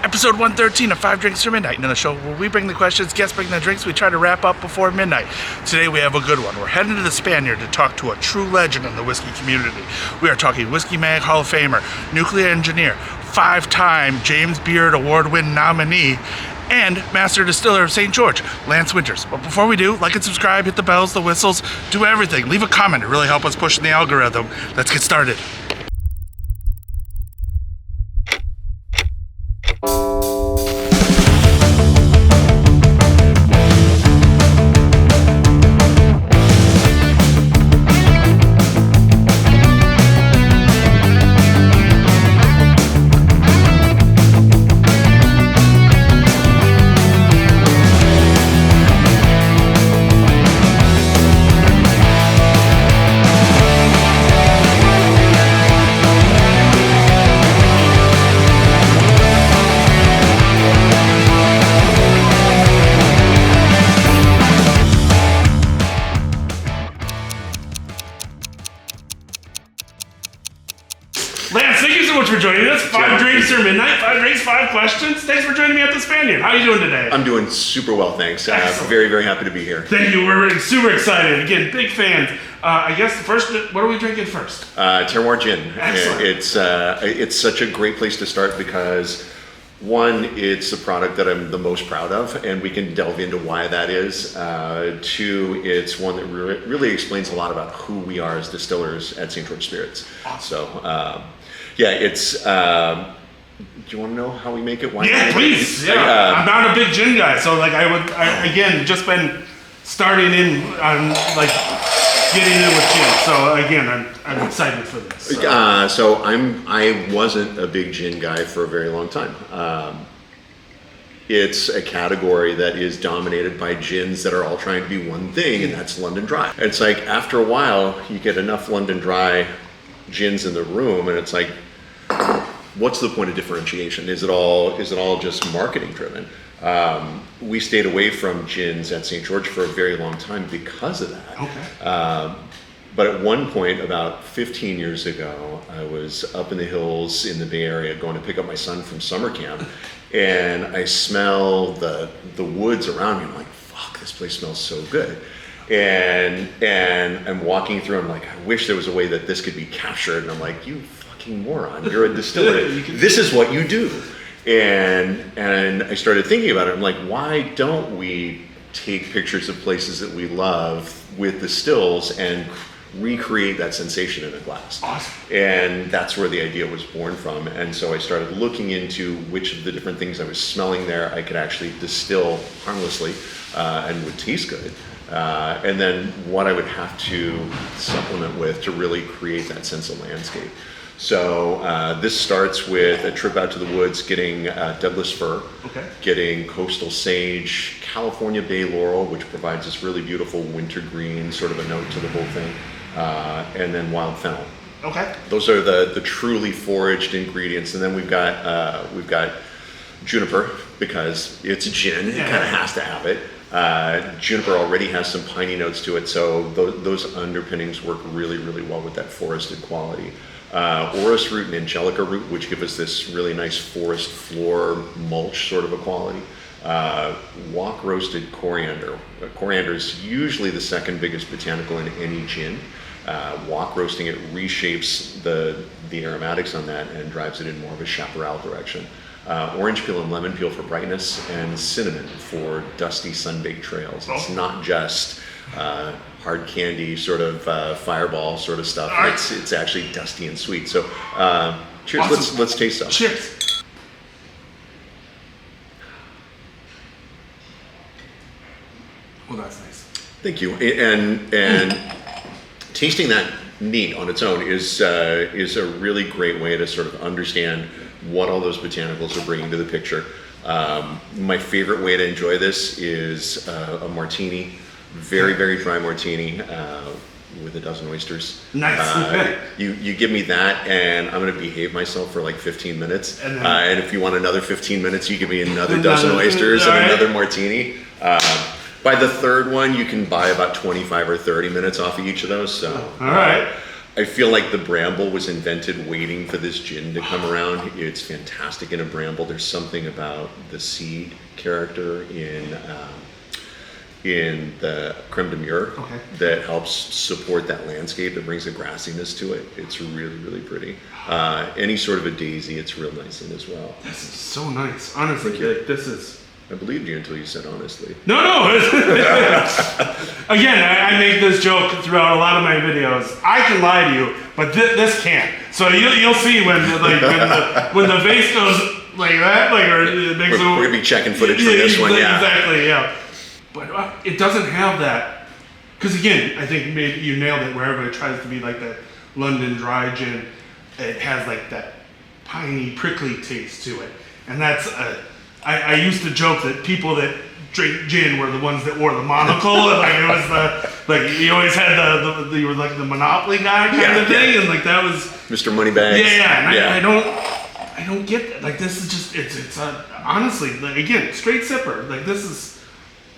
Episode 113 of 5 Drinks Through Midnight. And on the show where we bring the questions, guests bring the drinks, we try to wrap up before midnight. Today we have a good one. We're heading to the Spaniard to talk to a true legend in the whiskey community. We are talking Whiskey Mag Hall of Famer, nuclear engineer, 5-time James Beard Award-winning nominee, and Master Distiller of St. George, Lance Winters. But before we do, like and subscribe, hit the bells, the whistles, do everything. Leave a comment, it really helps us push in the algorithm. Let's get started. Lance, thank you so much for joining us. 5 Drinks Through Midnight, 5 drinks, 5 questions. Thanks for joining me at the Spaniard. How are you doing today? I'm doing super well, thanks. Very, very happy to be here. Thank you. We're super excited. Again, big fans. I guess first, what are we drinking first? Terroir Gin. Excellent. It's such a great place to start because, one, it's a product that I'm the most proud of, and we can delve into why that is. 2, it's one that really explains a lot about who we are as distillers at St. George Spirits. Awesome. So, yeah, it's... do you want to know how we make it? Why Yeah, please. Yeah, I'm not a big gin guy, so like again, just been starting in on like getting in with gin. So again, I'm excited for this. So I wasn't a big gin guy for a very long time. It's a category that is dominated by gins that are all trying to be one thing, and that's London Dry. It's like after a while, you get enough London Dry gins in the room, and it's like, what's the point of differentiation? Is it all just marketing driven? We stayed away from gins at St. George for a very long time because of that. Okay. But at one point, about 15 years ago, I was up in the hills in the Bay Area going to pick up my son from summer camp, and I smell the woods around me. I'm like, fuck, this place smells so good. And I'm walking through, I'm like, I wish there was a way that this could be captured. And I'm like, you fucking moron, you're a distiller. This is what you do. And I started thinking about it. I'm like, why don't we take pictures of places that we love with the stills and recreate that sensation in a glass? Awesome. And that's where the idea was born from. And so I started looking into which of the different things I was smelling there I could actually distill harmlessly and would taste good. And then what I would have to supplement with to really create that sense of landscape. So this starts with a trip out to the woods, getting Douglas fir, okay, getting coastal sage, California bay laurel, which provides this really beautiful winter green sort of a note to the whole thing, and then wild fennel. Okay. Those are the truly foraged ingredients, and then we've got juniper because it's a gin. It kind of has to have it. Juniper already has some piney notes to it, so those underpinnings work really, really well with that forested quality. Orris root and angelica root, which give us this really nice forest floor mulch sort of a quality. Wok roasted coriander. Coriander is usually the second biggest botanical in any gin. Wok roasting it reshapes the aromatics on that and drives it in more of a chaparral direction. Orange peel and lemon peel for brightness, and cinnamon for dusty sun-baked trails. It's not just hard candy sort of fireball sort of stuff. It's actually dusty and sweet. So cheers. Awesome. Let's taste some. Cheers. Well, that's nice. Thank you. And tasting that neat on its own is a really great way to sort of understand what all those botanicals are bringing to the picture. My favorite way to enjoy this is a martini, very, very dry martini with a dozen oysters. Nice. You give me that, and I'm going to behave myself for like 15 minutes. And if you want another 15 minutes, you give me another dozen oysters and another martini. By the third one, you can buy about 25 or 30 minutes off of each of those. So, all right. I feel like the bramble was invented waiting for this gin to come around. It's fantastic in a bramble. There's something about the seed character in the creme de mure that helps support that landscape. It brings a grassiness to it. It's really, really pretty. Any sort of a daisy, it's real nice in as well. This is so nice. Honestly, like, this is... I believed you until you said honestly. No. Again, I make this joke throughout a lot of my videos. I can lie to you, but this can't. So you'll see when the vase goes like that, like, or it makes we're gonna be checking footage from this one, yeah. Exactly, yeah. But it doesn't have that, because again, I think maybe you nailed it. Wherever it tries to be like that London dry gin, it has like that piney, prickly taste to it, and that's I used to joke that people that drink gin were the ones that wore the monocle, and like it was you always had you were like the Monopoly guy kind of thing, and like that was Mr. Moneybags. Yeah. I don't get that. Like, this is just it's honestly, like, again, straight sipper. Like, this is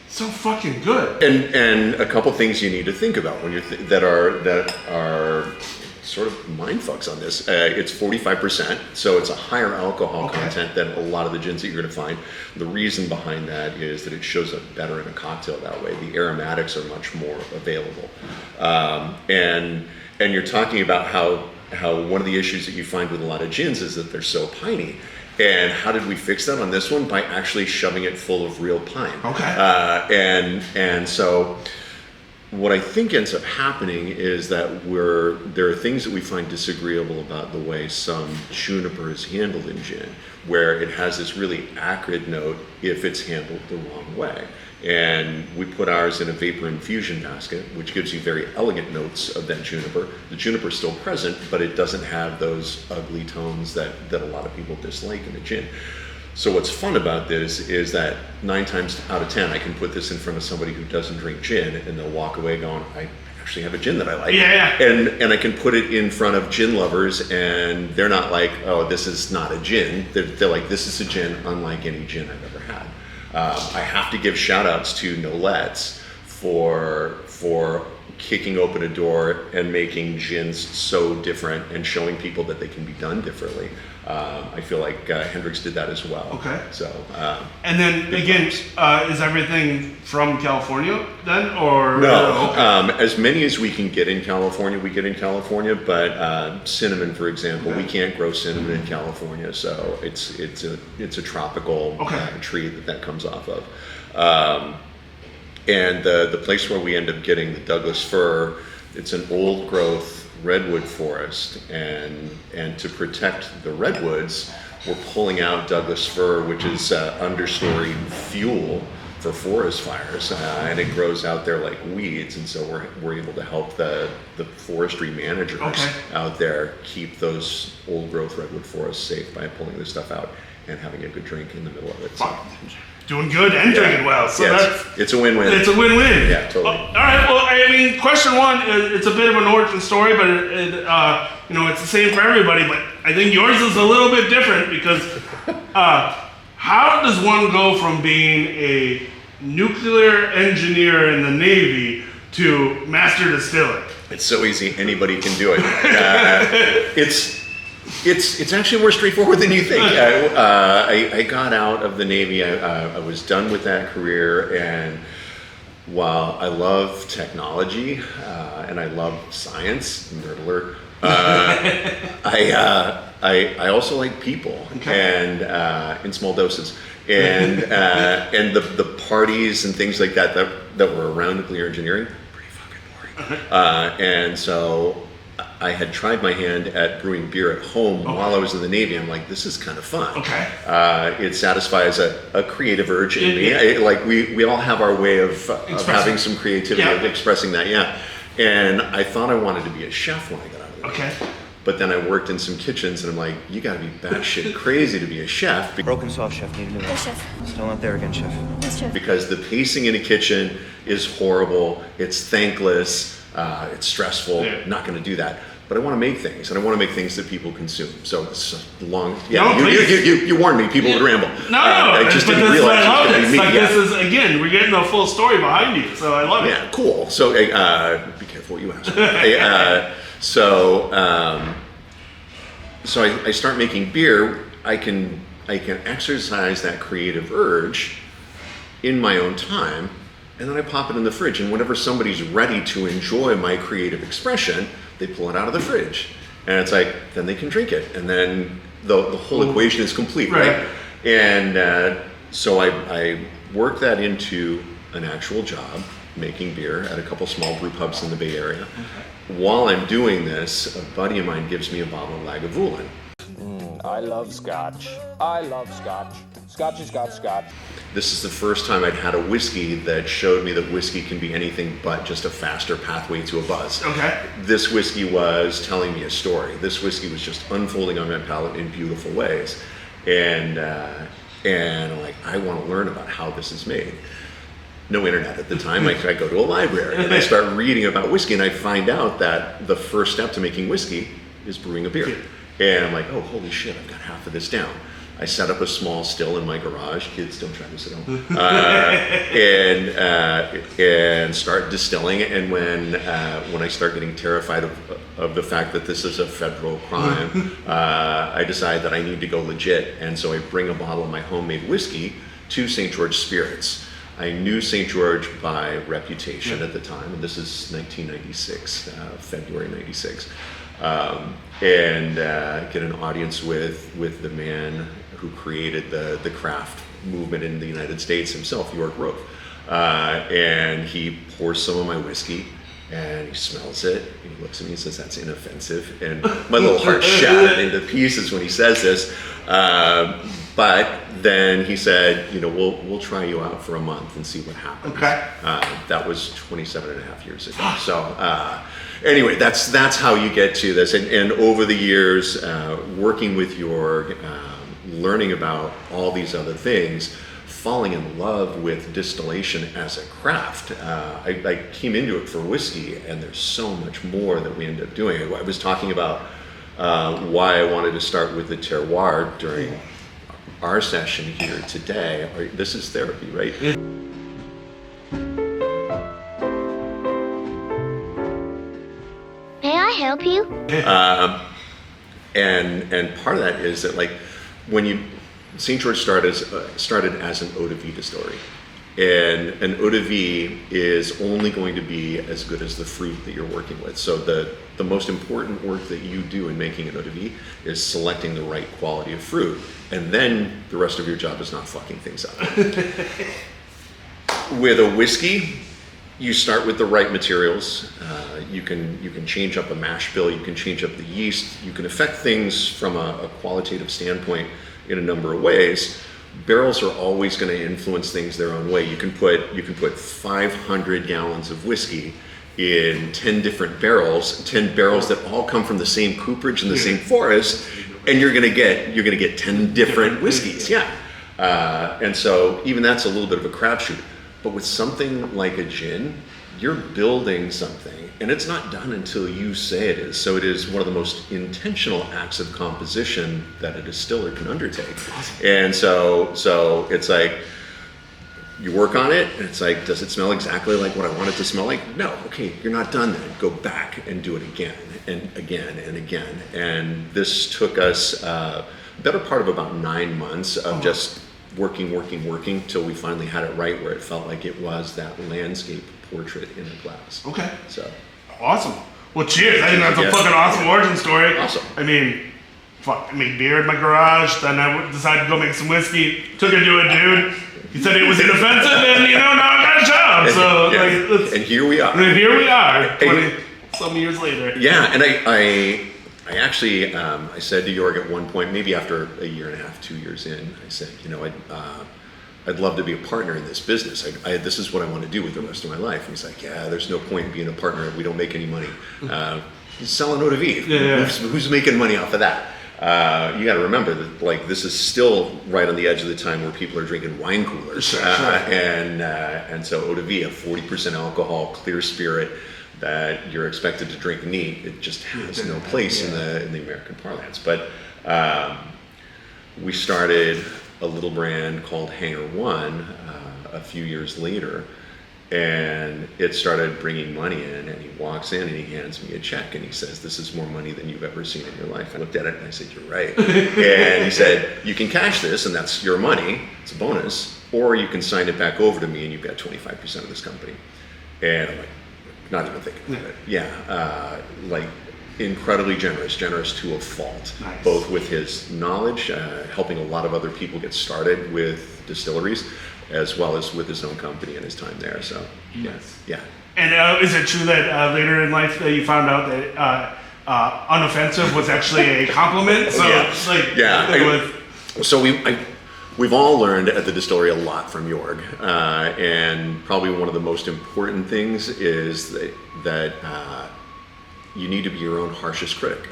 so fucking good. And a couple things you need to think about when you're that are sort of mind fucks on this. It's 45%, so it's a higher alcohol content than a lot of the gins that you're going to find. The reason behind that is that it shows up better in a cocktail that way. The aromatics are much more available, and you're talking about how one of the issues that you find with a lot of gins is that they're so piney. And how did we fix that on this one? By actually shoving it full of real pine. And so what I think ends up happening is that there are things that we find disagreeable about the way some juniper is handled in gin, where it has this really acrid note if it's handled the wrong way. And we put ours in a vapor infusion basket, which gives you very elegant notes of that juniper. The juniper's still present, but it doesn't have those ugly tones that a lot of people dislike in a gin. So what's fun about this is that 9 times out of 10, I can put this in front of somebody who doesn't drink gin, and they'll walk away going, I actually have a gin that I like. And I can put it in front of gin lovers, and they're not like, oh, this is not a gin. They're like, this is a gin unlike any gin I've ever had. I have to give shout outs to Nolet's for kicking open a door and making gins so different and showing people that they can be done differently. I feel like Hendrix did that as well. So, and then again, is everything from California then, or no? As many as we can get in California, we get in California. But cinnamon, for example, we can't grow cinnamon in California, so it's a tropical tree that comes off of. And the place where we end up getting the Douglas fir, it's an old growth redwood forest, and to protect the redwoods, we're pulling out Douglas fir, which is understory fuel for forest fires, and it grows out there like weeds, and so we're able to help the forestry managers out there keep those old growth redwood forests safe by pulling this stuff out and having a good drink in the middle of it. So. Doing good and drinking well, so it's a win-win. It's a win-win. Yeah, totally. All right. Well, I mean, question one, it's a bit of an origin story, but it's the same for everybody. But I think yours is a little bit different because how does one go from being a nuclear engineer in the Navy to master distiller? It's so easy; anybody can do it. It's actually more straightforward than you think. I got out of the Navy. I was done with that career, and while I love technology and I love science, nerd alert, I also like people, and in small doses, and the parties and things like that were around nuclear engineering, pretty fucking boring. And so I had tried my hand at brewing beer at home while I was in the Navy. I'm like, this is kind of fun. It satisfies a creative urge in me. Like we all have our way of having some creativity, of expressing that. And I thought I wanted to be a chef when I got out of the Navy. But then I worked in some kitchens, and I'm like, you got to be batshit crazy to be a chef. Broken soft, chef. Need a new one. Yes, chef. Still not there again, chef. Yes, chef. Because the pacing in a kitchen is horrible. It's thankless. It's stressful. Not going to do that. But I want to make things, and I want to make things that people consume. So it's a long. Yeah, you warned me. People would ramble. I just but didn't that's realize what I love. it was It's going to be me. like this is again, we're getting the full story behind you, so I love it. Yeah, cool. So be careful what you ask. So I start making beer. I can exercise that creative urge in my own time, and then I pop it in the fridge. And whenever somebody's ready to enjoy my creative expression, they pull it out of the fridge, and it's like then they can drink it, and then the whole equation is complete, right? And so I work that into an actual job, making beer at a couple small brew pubs in the Bay Area. While I'm doing this, a buddy of mine gives me a bottle of Lagavulin. I love scotch. I love scotch. Scotchy, scotch, scotch. This is the first time I'd had a whiskey that showed me that whiskey can be anything but just a faster pathway to a buzz. Okay. This whiskey was telling me a story. This whiskey was just unfolding on my palate in beautiful ways. And I'm like, I want to learn about how this is made. No internet at the time. I go to a library and I start reading about whiskey, and I find out that the first step to making whiskey is brewing a beer. And I'm like, oh, holy shit, I've got half of this down. I set up a small still in my garage. Kids, don't try this at home. And start distilling. And when I start getting terrified of the fact that this is a federal crime, I decide that I need to go legit. And so I bring a bottle of my homemade whiskey to St. George Spirits. I knew St. George by reputation at the time, and this is 1996, February 96. And get an audience with the man who created the craft movement in the United States himself, York Rowe. And he pours some of my whiskey, and he smells it, and he looks at me and says, that's inoffensive. And my little heart shattered into pieces when he says this. But then he said, we'll try you out for a month and see what happens. Okay. That was 27 and a half years ago. So anyway, that's how you get to this. And over the years, working with Jorg, learning about all these other things, falling in love with distillation as a craft. I came into it for whiskey, and there's so much more that we end up doing. I was talking about why I wanted to start with the terroir during our session here today. This is therapy, right? May I help you? And part of that is that, like, when St. George started as an eau de vie distillery, and an eau de vie is only going to be as good as the fruit that you're working with. So the most important work that you do in making an eau de vie is selecting the right quality of fruit, and then the rest of your job is not fucking things up. With a whiskey, you start with the right materials. You can change up a mash bill. You can change up the yeast. You can affect things from a qualitative standpoint in a number of ways. Barrels are always going to influence things their own way. You can put 500 gallons of whiskey in 10 different barrels, 10 barrels that all come from the same cooperage in the same forest, and you're going to get 10 different whiskeys. Yeah. And so even that's a little bit of a crapshoot. But with something like a gin, you're building something, and it's not done until you say it is. So it is one of the most intentional acts of composition that a distiller can undertake. Awesome. And so it's like, you work on it, and it's like, does it smell exactly like what I want it to smell like? No. Okay, you're not done then. Go back and do it again and again and again. And this took us a better part of about 9 months of just working till we finally had it right, where it felt like it was that landscape portrait in a glass. Okay. So awesome. Well, cheers. I think that's a fucking awesome origin story. Awesome. I mean, I made beer in my garage, then I decided to go make some whiskey, took it to a dude. He said it was inoffensive, and now I got a job. So and here we are. And here we are, 20-some years later. Yeah, and I actually, I said to Jorg at one point, maybe after a year and a half, 2 years in, I said, I'd love to be a partner in this business. This is what I want to do with the rest of my life. And he's like, yeah, there's no point in being a partner if we don't make any money. Selling eau de vie. Yeah. Who's making money off of that? You got to remember that, like, this is still right on the edge of the time where people are drinking wine coolers. Sure. And so eau de vie, a 40% alcohol, clear spirit, that you're expected to drink neat, it just has no place in the American parlance. But we started a little brand called Hangar One a few years later, And it started bringing money in, and he walks in and he hands me a check and he says, "This is more money than you've ever seen in your life." I looked at it and I said, "You're right." And he said, "You can cash this and that's your money, it's a bonus, or you can sign it back over to me and you've got 25% of this company." And I'm like, not even thinking about it. Yeah, like incredibly generous to a fault, Nice. both with his knowledge, helping a lot of other people get started with distilleries, as well as with his own company and his time there. So, Yes. yeah. And is it true that later in life that you found out that unoffensive was actually a compliment? So Yeah. it's like, Yeah. it was, So we've all learned at the distillery a lot from Jorg, and probably one of the most important things is that you need to be your own harshest critic,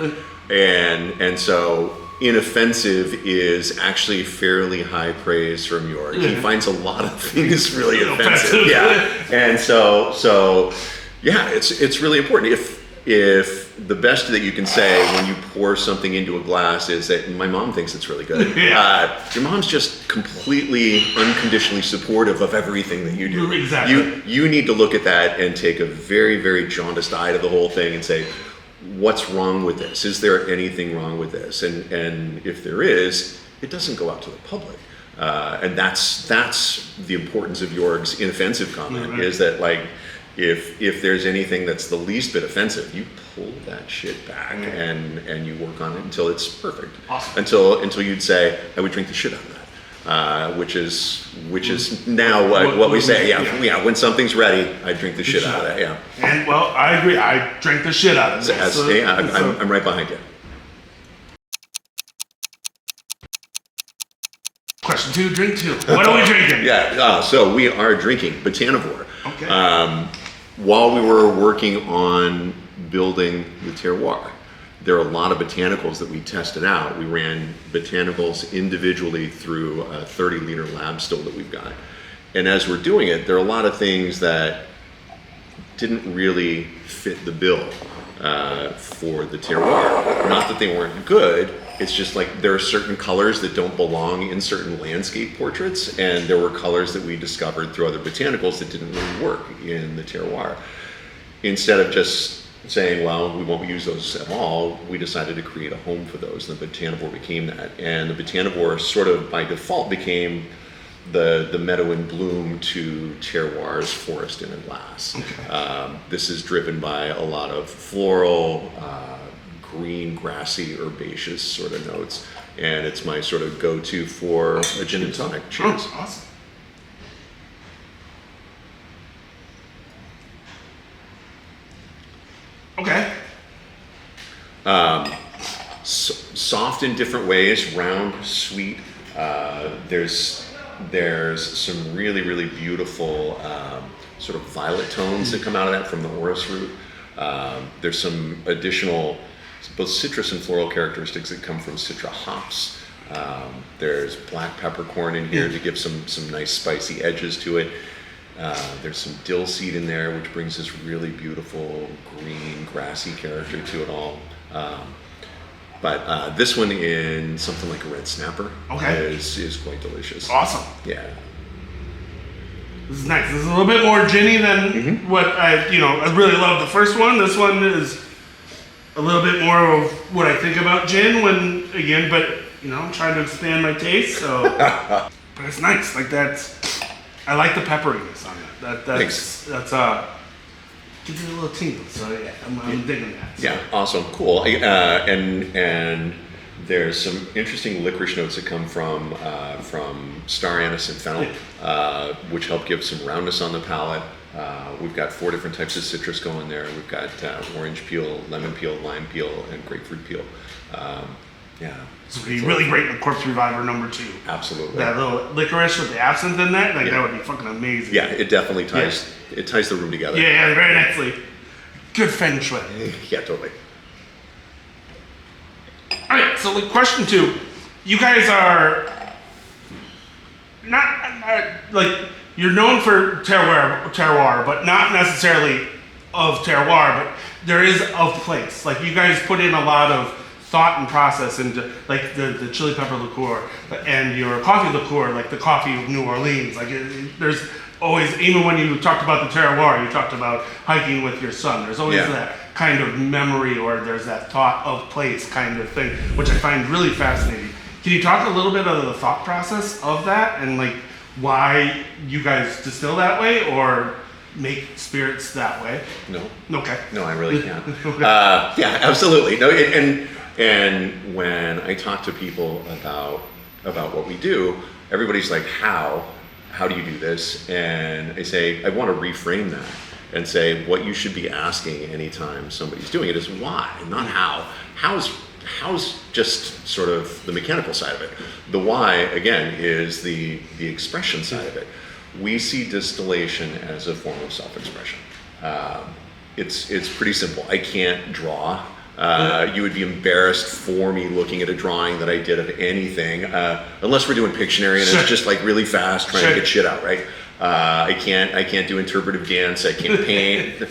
and so inoffensive is actually fairly high praise from Jorg. He finds a lot of things really offensive. Yeah, and so yeah, it's really important. If the best that you can say when you pour something into a glass is that my mom thinks it's really good, your mom's just completely unconditionally supportive of everything that you do. Exactly. You need to look at that and take a very, very jaundiced eye to the whole thing and say, what's wrong with this? Is there anything wrong with this? And if there is, it doesn't go out to the public. And that's the importance of Jorg's inoffensive comment, is that like, if there's anything that's the least bit offensive, you pull that shit back and you work on it until it's perfect. Awesome. Until you'd say, I would drink the shit out of that. Which is now what we say. Yeah, when something's ready, I drink the shit out of that. Yeah. And well, I agree. I drank the shit out of this. I'm right behind you. Question 2, drink 2. What are we drinking? So we are drinking Botanivore. Okay. While we were working on building the terroir, there are a lot of botanicals that we tested out. We ran botanicals individually through a 30-liter lab still that we've got. And as we're doing it, there are a lot of things that didn't really fit the bill for the terroir. Not that they weren't good, it's just like there are certain colors that don't belong in certain landscape portraits, and there were colors that we discovered through other botanicals that didn't really work in the terroir. Instead of just saying, well, we won't use those at all, we decided to create a home for those, and the Botanivore became that. And the Botanivore sort of by default became the meadow in bloom to terroir's forest in a glass. This is driven by a lot of floral, green, grassy, herbaceous sort of notes, and it's my sort of go-to for a gin and tonic. Cheers. Oh, awesome. Okay. Soft in different ways, round, sweet. There's some really, really beautiful sort of violet tones that come out of that from the orris root. There's some additional both citrus and floral characteristics that come from Citra hops. There's black peppercorn in here to give some nice spicy edges to it. There's some dill seed in there, which brings this really beautiful green, grassy character to it all. But this one in something like a red snapper is quite delicious. Awesome. Yeah. This is nice. This is a little bit more ginny than what I really love the first one. This one is a little bit more of what I think about gin but I'm trying to expand my taste, so. But it's nice. Like I like the pepperiness on it. That's gives you a little tingle. So yeah, I'm digging that. So. Yeah, awesome, cool. And there's some interesting licorice notes that come from star anise and fennel, which help give some roundness on the palate. We've got 4 different types of citrus going there. We've got orange peel, lemon peel, lime peel, and grapefruit peel. This would be really great with Corpse Reviver number 2. Absolutely. That little licorice with the absinthe in that, that would be fucking amazing. Yeah, it definitely ties the room together. Yeah, very nicely. Good feng shui. Yeah, totally. All right, so like question 2, you guys are not like you're known for terroir, but not necessarily of terroir, but there is of place. Like you guys put in a lot of thought and process into like the chili pepper liqueur and your coffee liqueur, like the coffee of New Orleans. Like there's always, even when you talked about the terroir, you talked about hiking with your son. There's always Yeah. that kind of memory, or there's that thought of place kind of thing, which I find really fascinating. Can you talk a little bit of the thought process of that, and like why you guys distill that way or make spirits that way? No. Okay. No, I really can't. Okay. Yeah, absolutely. No, and when I talk to people about what we do, everybody's like, how do you do this? And I say, I want to reframe that and say, what you should be asking anytime somebody's doing it is why, not how. How's just sort of the mechanical side of it. The why, again, is the expression side of it. We see distillation as a form of self-expression. It's pretty simple. I can't draw. You would be embarrassed for me looking at a drawing that I did of anything, unless we're doing Pictionary and it's just like really fast trying to get shit out, right? I can't do interpretive dance. I can't paint.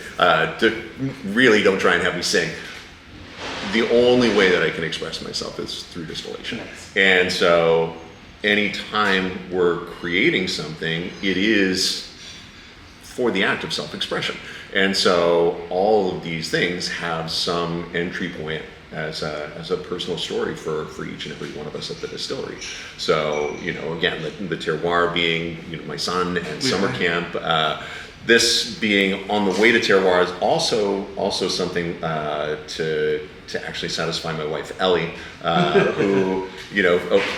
Really, don't try and have me sing. The only way that I can express myself is through distillation. Nice. And so anytime we're creating something, it is for the act of self-expression. And so all of these things have some entry point as a personal story for each and every one of us at the distillery. So, again, the terroir being, my son and summer camp, this being on the way to terroir is also something to actually satisfy my wife Ellie, who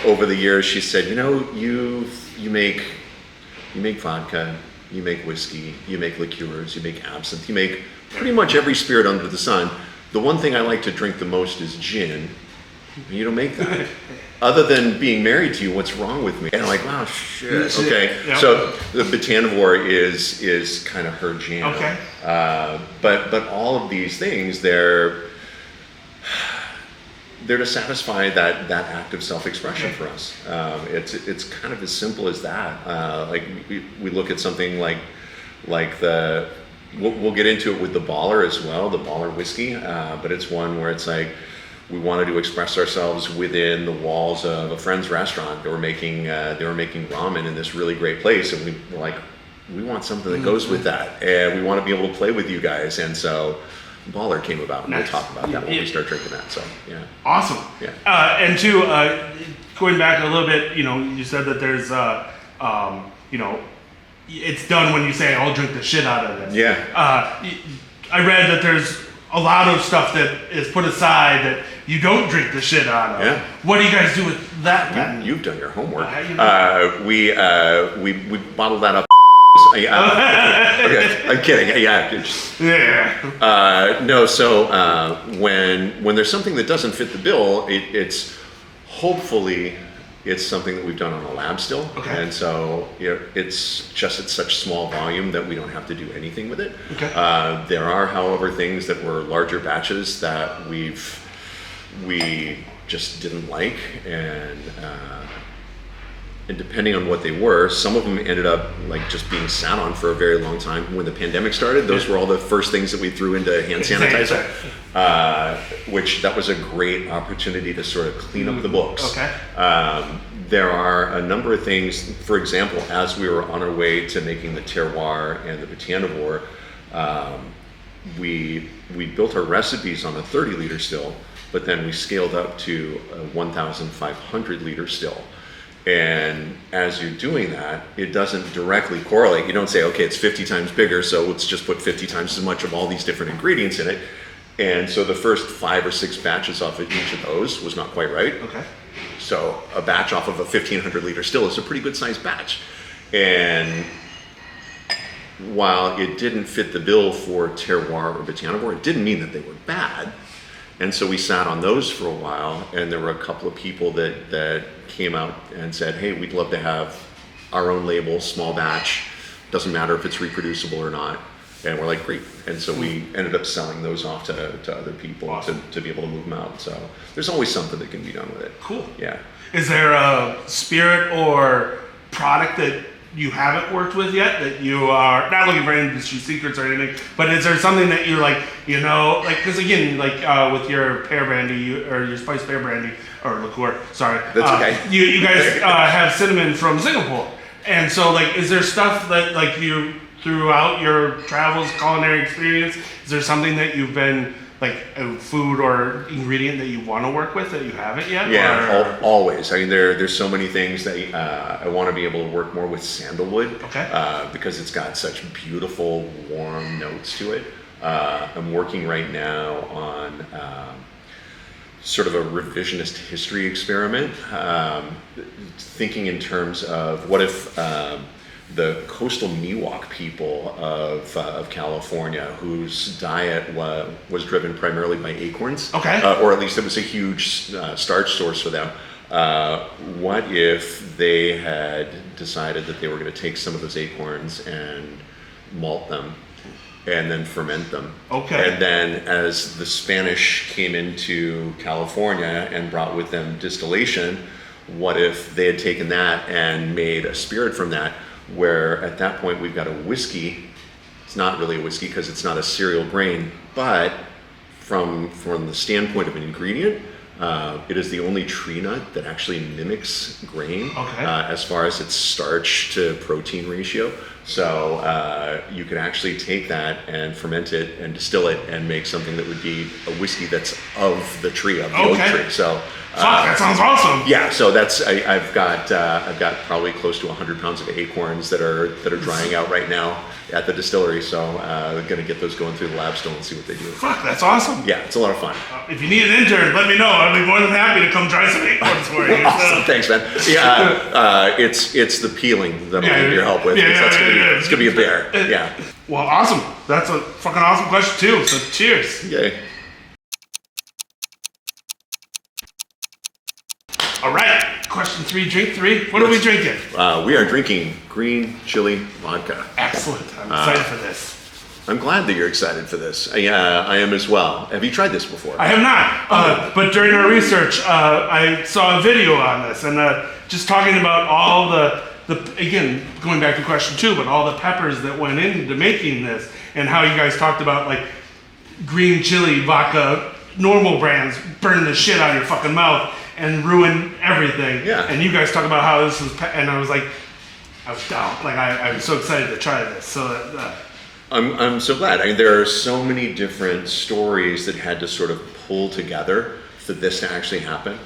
over the years she said, you make vodka, you make whiskey, you make liqueurs, you make absinthe, you make pretty much every spirit under the sun. The one thing I like to drink the most is gin. You don't make that. Other than being married to you, what's wrong with me? And I'm like, wow, shit. Okay. Yep. So the botanivore is kind of her jam. Okay. But all of these things, they're to satisfy that act of self-expression for us. It's kind of as simple as that. Like we look at something like we'll get into it with the Baller as well, the Baller whiskey. But it's one where it's like we wanted to express ourselves within the walls of a friend's restaurant. They were making ramen in this really great place, and we were like, we want something that goes with that, and we want to be able to play with you guys. And so Baller came about, and we'll talk about that when we start drinking that. So yeah, awesome. Yeah. And two, going back a little bit, you said that there's, it's done when you say, "I'll drink the shit out of this." Yeah. I read that there's a lot of stuff that is put aside that you don't drink the shit out of. Yeah. What do you guys do with that? You've done your homework. You We bottled that up. Okay, I'm kidding. Yeah. No. So when there's something that doesn't fit the bill, it's hopefully it's something that we've done on a lab still. Okay. And so it's just at such small volume that we don't have to do anything with it. Okay. There are, however, things that were larger batches that we just didn't like, and depending on what they were, some of them ended up like just being sat on for a very long time. When the pandemic started, those were all the first things that we threw into hand sanitizer, which that was a great opportunity to sort of clean up the books. Okay. There are a number of things, for example, as we were on our way to making the terroir and the botanivore, we built our recipes on a 30-liter still, but then we scaled up to a 1,500 liter still. And as you're doing that, it doesn't directly correlate. You don't say, okay, it's 50 times bigger, so let's just put 50 times as much of all these different ingredients in it. And so the first 5 or 6 batches off of each of those was not quite right. Okay. So a batch off of a 1,500 liter still is a pretty good sized batch. And while it didn't fit the bill for terroir or botanivore, it didn't mean that they were bad. And so we sat on those for a while, and there were a couple of people that came out and said, hey, we'd love to have our own label, small batch, doesn't matter if it's reproducible or not. And we're like, great. And so we ended up selling those off to other people. Awesome. to be able to move them out. So there's always something that can be done with it. Cool. Yeah. Is there a spirit or product that you haven't worked with yet, that you are not looking for industry secrets or anything, but is there something that you're like, because again, with your pear brandy or your spiced pear brandy or liqueur, sorry. That's okay. You guys have cinnamon from Singapore. And so, like, is there stuff that, like, you, throughout your travels, culinary experience, is there something that you've been, like, a food or ingredient that you want to work with that you haven't yet? Yeah, always. I mean, there's so many things that I want to be able to work more with sandalwood. Okay. Because it's got such beautiful, warm notes to it. I'm working right now on sort of a revisionist history experiment, thinking in terms of what if the coastal Miwok people of California, whose diet was driven primarily by acorns, or at least it was a huge starch source for them. What if they had decided that they were going to take some of those acorns and malt them and then ferment them? Okay. And then as the Spanish came into California and brought with them distillation, what if they had taken that and made a spirit from that, where at that point we've got a whiskey. It's not really a whiskey because it's not a cereal grain, but from the standpoint of an ingredient, it is the only tree nut that actually mimics grain as far as its starch to protein ratio. So you could actually take that and ferment it and distill it and make something that would be a whiskey that's of the tree, of the oak tree. So that sounds awesome. Yeah, so that's I've got probably close to 100 pounds of acorns that are drying out right now at the distillery. So I'm gonna get those going through the lab still and see what they do. Fuck, that's awesome. Yeah, it's a lot of fun. If you need an intern, let me know. I'd be more than happy to come dry some acorns for you. Awesome. Thanks, man. Yeah, it's the peeling that I need your help with. It's gonna be a bear. Yeah. Well, awesome. That's a fucking awesome question too. So cheers. Yay. All right. Question 3, drink 3. What are we drinking? We are drinking green chili vodka. Excellent. I'm excited for this. I'm glad that you're excited for this. I am as well. Have you tried this before? I have not. But during our research, I saw a video on this, and just talking about all the again, going back to question 2, but all the peppers that went into making this, and how you guys talked about, like, green chili vodka, normal brands burn the shit out of your fucking mouth and ruin everything. Yeah. And you guys talk about how this is, and I was like, I was down. Like, I'm so excited to try this. So I'm so glad. I mean, there are so many different stories that had to sort of pull together for this to actually happen.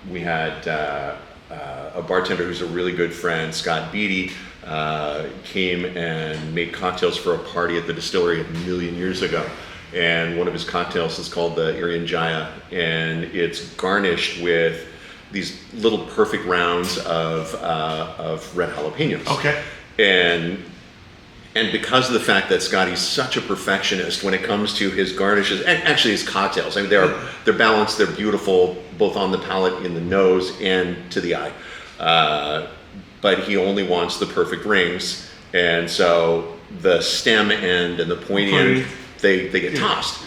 We had a bartender who's a really good friend, Scott Beatty, came and made cocktails for a party at the distillery 1 million years ago. And one of his cocktails is called the Irian Jaya, and it's garnished with these little perfect rounds of red jalapenos. Okay. And because of the fact that Scotty's such a perfectionist when it comes to his garnishes, and actually his cocktails, I mean, they're balanced, they're beautiful, both on the palate, in the nose, and to the eye. But he only wants the perfect rings, and so the stem end and the point end, they get tossed.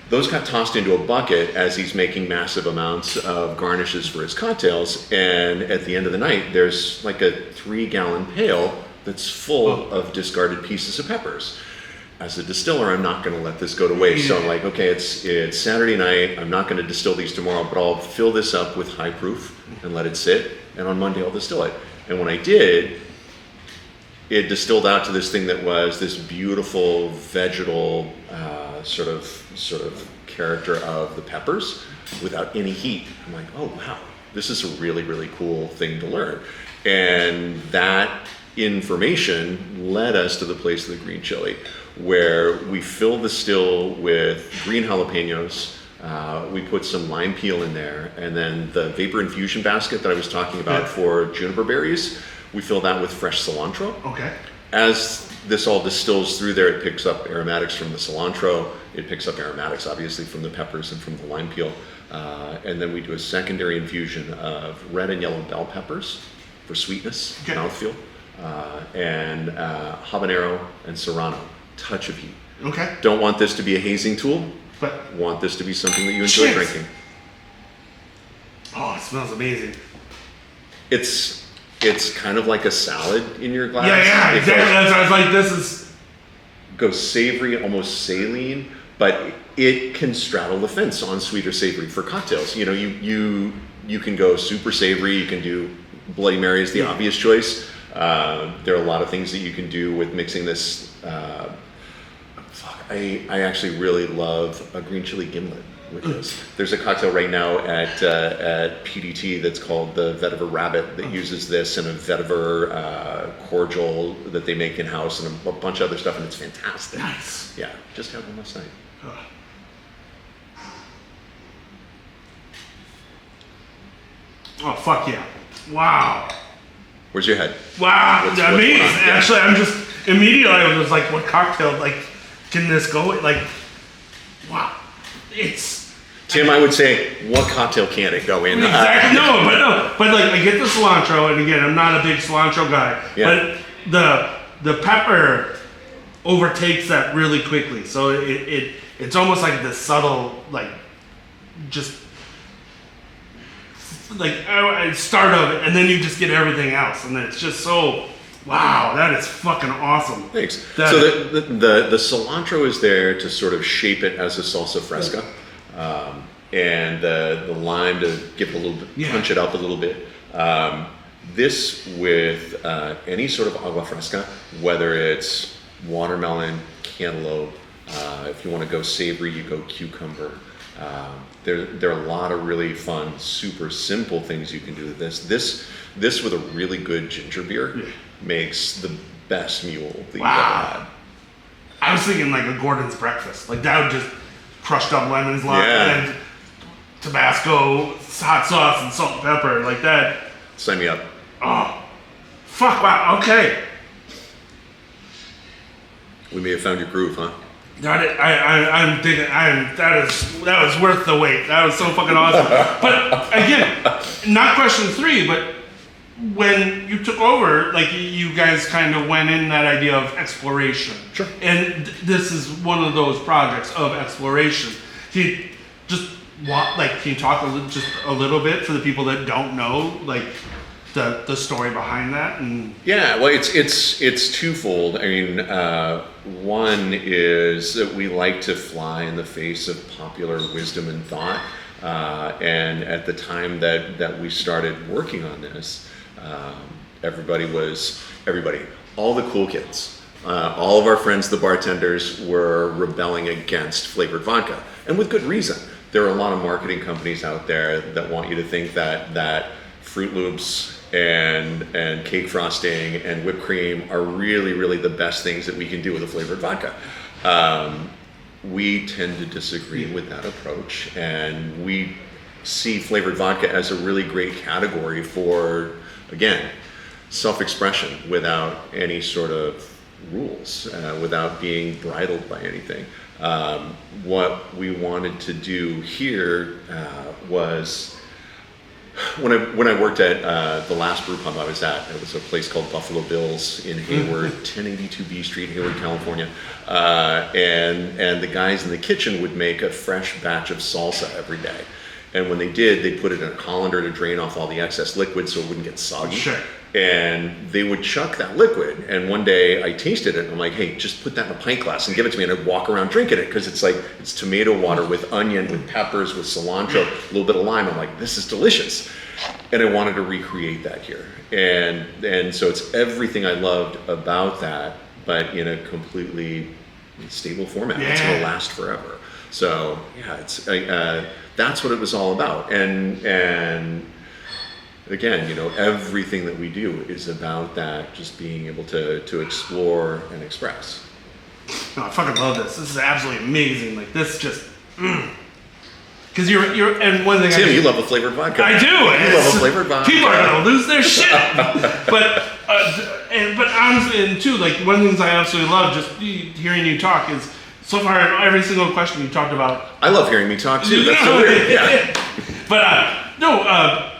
Those got tossed into a bucket as he's making massive amounts of garnishes for his cocktails, and at the end of the night, there's like a 3-gallon pail that's full of discarded pieces of peppers. As a distiller, I'm not going to let this go to waste. So I'm like, okay, it's Saturday night. I'm not going to distill these tomorrow, but I'll fill this up with high proof and let it sit. And on Monday, I'll distill it. And when I did, it distilled out to this thing that was this beautiful vegetal sort of character of the peppers without any heat. I'm like, oh wow, this is a really, really cool thing to learn. And that information led us to the place of the green chili, where we filled the still with green jalapenos. We put some lime peel in there, and then the vapor infusion basket that I was talking about for juniper berries, we fill that with fresh cilantro. Okay. As this all distills through there, it picks up aromatics from the cilantro. It picks up aromatics, obviously, from the peppers and from the lime peel. And then we do a secondary infusion of red and yellow bell peppers for sweetness, mouthfeel, and habanero and serrano, touch of heat. Okay. Don't want this to be a hazing tool, but want this to be something that you enjoy drinking. Oh, it smells amazing. It's kind of like a salad in your glass. Yeah, exactly. I was like, this is... Goes savory, almost saline, but it can straddle the fence on sweet or savory for cocktails. You know, you can go super savory, you can do Bloody Mary is the obvious choice. There are a lot of things that you can do with mixing this. I actually really love a green chili gimlet with this. There's a cocktail right now at PDT that's called the Vetiver Rabbit that uses this and a vetiver cordial that they make in-house and a bunch of other stuff, and it's fantastic. Nice. Yeah, just had one last night. Oh, fuck yeah. Wow. Where's your head? Wow, What's amazing. going on? Yeah. Actually, I'm just immediately I was like, what cocktail? Like, can this go? Like, wow, it's Tim, I would say, what cocktail can it go in? exactly but like I get the cilantro, and again, I'm not a big cilantro guy, Yeah. but the pepper overtakes that really quickly. So it's almost like this subtle, like, just like start of it, and then you just get everything else, and then it's just so. Wow, that is fucking awesome. Thanks. That- So the cilantro is there to sort of shape it as a salsa fresca, and the lime to give it a little bit, punch it up a little bit. This with any sort of agua fresca, whether it's watermelon, cantaloupe, if you want to go savory, you go cucumber. There are a lot of really fun, super simple things you can do with this. This with a really good ginger beer makes the best mule that you've ever had. I was thinking like a Gordon's breakfast. Like that would just crushed up lemons, Yeah. and Tabasco, hot sauce, and salt and pepper. Like that. Sign me up. Oh, fuck! Wow. Okay. We may have found your groove, huh? Got it. I'm digging. That was worth the wait. That was so fucking awesome. But again, not question 3, but when you took over, like you guys kind of went in that idea of exploration. Sure. And this is one of those projects of exploration. Can you just can you talk just a little bit for the people that don't know, like the story behind that? And Yeah, well, it's twofold. I mean, one is that we like to fly in the face of popular wisdom and thought. And at the time that we started working on this, everybody, all the cool kids, all of our friends, the bartenders, were rebelling against flavored vodka, and with good reason. There are a lot of marketing companies out there that want you to think that Fruit Loops and cake frosting and whipped cream are really, really the best things that we can do with a flavored vodka. We tend to disagree with that approach, and we see flavored vodka as a really great category for, again, self-expression without any sort of rules, without being bridled by anything. What we wanted to do here was, when I worked at the last brew pub I was at, it was a place called Buffalo Bill's in Hayward, 1082 B Street, Hayward, California. And the guys in the kitchen would make a fresh batch of salsa every day. And when they did, they put it in a colander to drain off all the excess liquid so it wouldn't get soggy. Sure. And they would chuck that liquid. And one day I tasted it and I'm like, hey, just put that in a pint glass and give it to me. And I'd walk around drinking it because it's tomato water with onion, with peppers, with cilantro, a little bit of lime. I'm like, this is delicious. And I wanted to recreate that here. And so it's everything I loved about that, but in a completely stable format. It's going to last forever. So yeah, it's that's what it was all about. And again, everything that we do is about that, just being able to explore and express. No, I fucking love this. This is absolutely amazing. Like this just, because you're and one thing. Tim, you love a flavored vodka. I do. You love a flavored vodka. People are gonna lose their shit. but honestly, and too, like one of the things I absolutely love just hearing you talk is, so far every single question you talked about. I love hearing me talk too. That's so weird. Yeah. But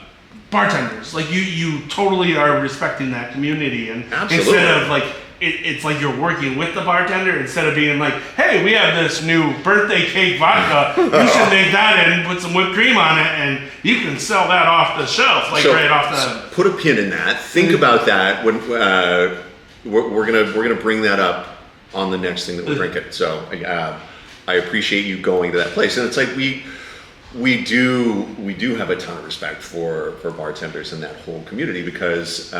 bartenders, like you totally are respecting that community, and Absolutely. instead of like it's like you're working with the bartender instead of being like, hey, we have this new birthday cake vodka, you should make that and put some whipped cream on it, and you can sell that off the shelf, like So, right off the. Put a pin in that. Think about that when we're gonna bring that up on the next thing that we're drinking. So I appreciate you going to that place, and it's like we do have a ton of respect for bartenders and that whole community, because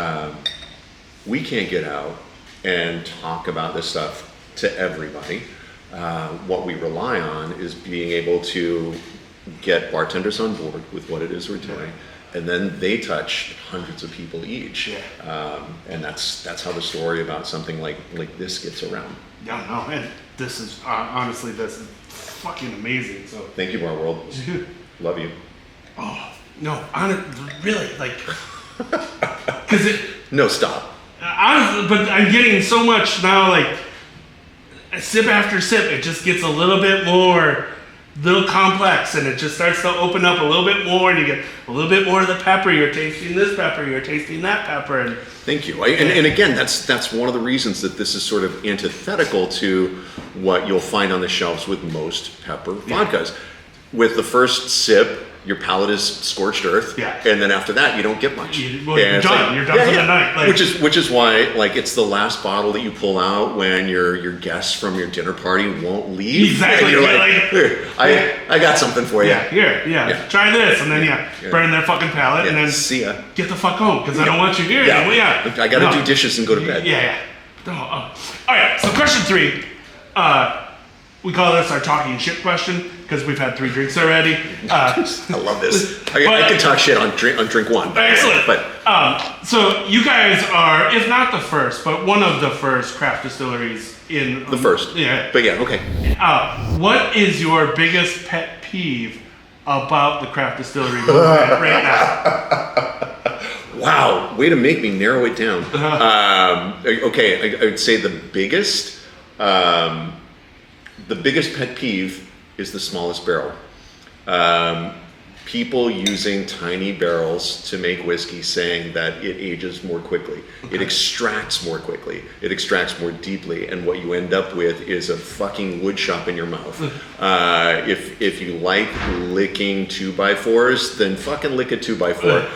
we can't get out and talk about this stuff to everybody. What we rely on is being able to get bartenders on board with what it is we're doing, and then they touch hundreds of people each. And that's how the story about something like this gets around. Yeah, no, and this is honestly, this is fucking amazing. So thank you, Bar World. Love you. Oh no, really, like, because it. No, stop. Honestly, but I'm getting so much now, like, sip after sip, it just gets a little bit more, little complex, and it just starts to open up a little bit more, and you get a little bit more of the pepper. You're tasting this pepper, you're tasting that pepper, and thank you. And again, that's one of the reasons that this is sort of antithetical to what you'll find on the shelves with most pepper vodkas. With the first sip, your palate is scorched earth, and then after that, you don't get much. You're done. You're done for the night. Like, which is why, like, it's the last bottle that you pull out when your guests from your dinner party won't leave. Exactly. And you're like, here, I got something for you. Here, try this, and then burn their fucking palate, and then see ya. Get the fuck home, because I don't want you here. I gotta do dishes and go to bed. All right. So question 3. We call this our talking shit question because we've had 3 drinks already. I love this. I can talk shit on drink 1. Excellent. But so you guys are, if not the first, but one of the first craft distilleries in the first. Yeah. But okay. What is your biggest pet peeve about the craft distillery movement right now? Wow, way to make me narrow it down. Okay, I would say the biggest pet peeve is the smallest barrel. People using tiny barrels to make whiskey, saying that it ages more quickly. It extracts more quickly. It extracts more deeply, and what you end up with is a fucking wood shop in your mouth. If you like licking 2x4s, then fucking lick a 2x4.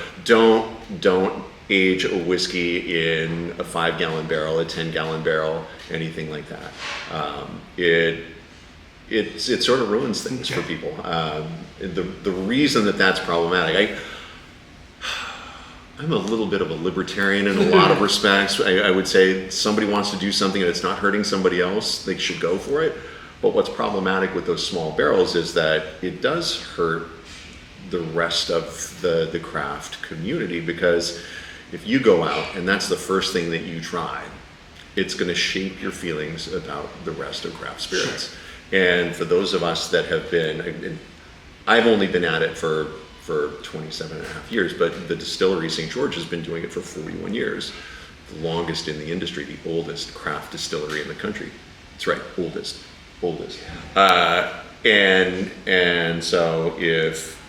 Don't age a whiskey in a 5-gallon barrel, a 10-gallon barrel, anything like that. It sort of ruins things for people. The reason that's problematic, I'm a little bit of a libertarian in a lot of respects. I would say somebody wants to do something and it's not hurting somebody else, they should go for it. But what's problematic with those small barrels is that it does hurt the rest of the craft community, because if you go out and that's the first thing that you try, it's going to shape your feelings about the rest of craft spirits. Sure. And for those of us that have been, I've only been at it for 27 and a half years, but the distillery St. George has been doing it for 41 years. The longest in the industry, the oldest craft distillery in the country. That's right, oldest. And so if